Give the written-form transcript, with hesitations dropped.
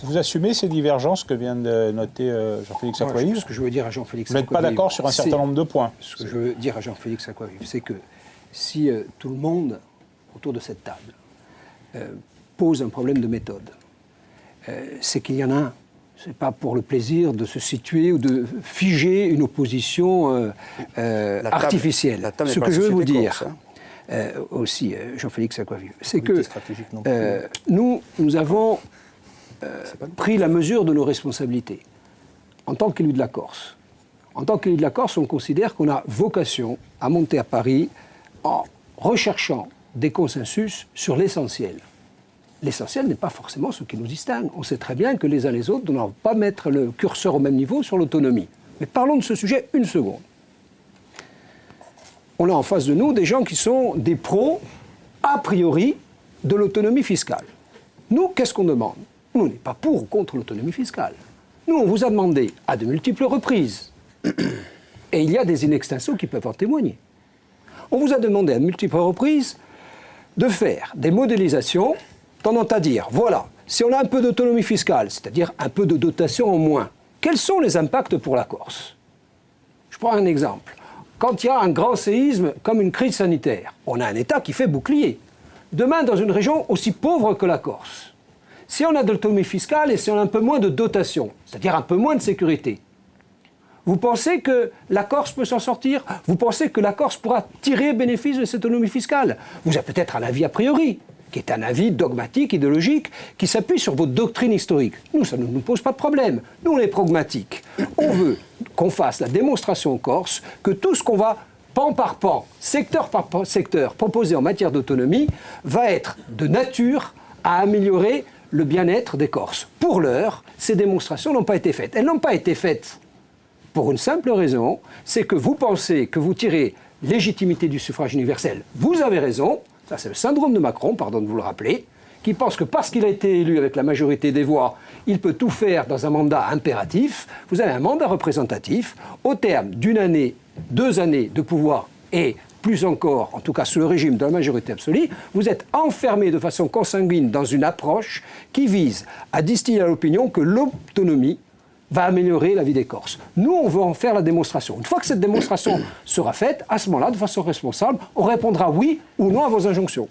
Vous assumez ces divergences que vient de noter Jean-Félix Acquavive? Ce que je veux dire à Jean-Félix Acquavive. Vous n'êtes pas d'accord sur un certain nombre de points. Ce que je veux dire à Jean-Félix Acquavive, c'est que si tout le monde autour de cette table pose un problème de méthode, c'est qu'il y en a un. Ce n'est pas pour le plaisir de se situer ou de figer une opposition artificielle. Ce que je veux vous dire aussi, Jean-Félix Acquavive, c'est que nous avons pris la mesure de nos responsabilités en tant qu'élus de la Corse. En tant qu'élus de la Corse, on considère qu'on a vocation à monter à Paris en recherchant des consensus sur l'essentiel. L'essentiel n'est pas forcément ce qui nous distingue. On sait très bien que les uns les autres ne doivent pas mettre le curseur au même niveau sur l'autonomie. Mais parlons de ce sujet une seconde. On a en face de nous des gens qui sont des pros, a priori, de l'autonomie fiscale. Nous, qu'est-ce qu'on demande? Nous, on n'est pas pour ou contre l'autonomie fiscale. Nous, on vous a demandé à de multiples reprises, et il y a des in extenso qui peuvent en témoigner, on vous a demandé à de multiples reprises de faire des modélisations tendant à dire, voilà, si on a un peu d'autonomie fiscale, c'est-à-dire un peu de dotation en moins, quels sont les impacts pour la Corse? Je prends un exemple. Quand il y a un grand séisme comme une crise sanitaire, on a un État qui fait bouclier. Demain, dans une région aussi pauvre que la Corse, si on a de l'autonomie fiscale et si on a un peu moins de dotation, c'est-à-dire un peu moins de sécurité, vous pensez que la Corse peut s'en sortir? Vous pensez que la Corse pourra tirer bénéfice de cette autonomie fiscale? Vous avez peut-être un avis a priori, qui est un avis dogmatique, idéologique, qui s'appuie sur votre doctrine historique. Nous, ça ne nous pose pas de problème. Nous, on est pragmatiques. On veut qu'on fasse la démonstration en Corse que tout ce qu'on va, pan par pan, secteur par secteur, proposer en matière d'autonomie, va être de nature à améliorer le bien-être des Corses. Pour l'heure, ces démonstrations n'ont pas été faites. Elles n'ont pas été faites pour une simple raison, c'est que vous pensez que vous tirez légitimité du suffrage universel. Vous avez raison, ça c'est le syndrome de Macron, pardon de vous le rappeler, qui pense que parce qu'il a été élu avec la majorité des voix, il peut tout faire dans un mandat impératif. Vous avez un mandat représentatif, au terme d'une année, 2 années de pouvoir et plus encore, en tout cas sous le régime de la majorité absolue, vous êtes enfermé de façon consanguine dans une approche qui vise à distiller à l'opinion que l'autonomie va améliorer la vie des Corses. Nous, on veut en faire la démonstration. Une fois que cette démonstration sera faite, à ce moment-là, de façon responsable, on répondra oui ou non à vos injonctions.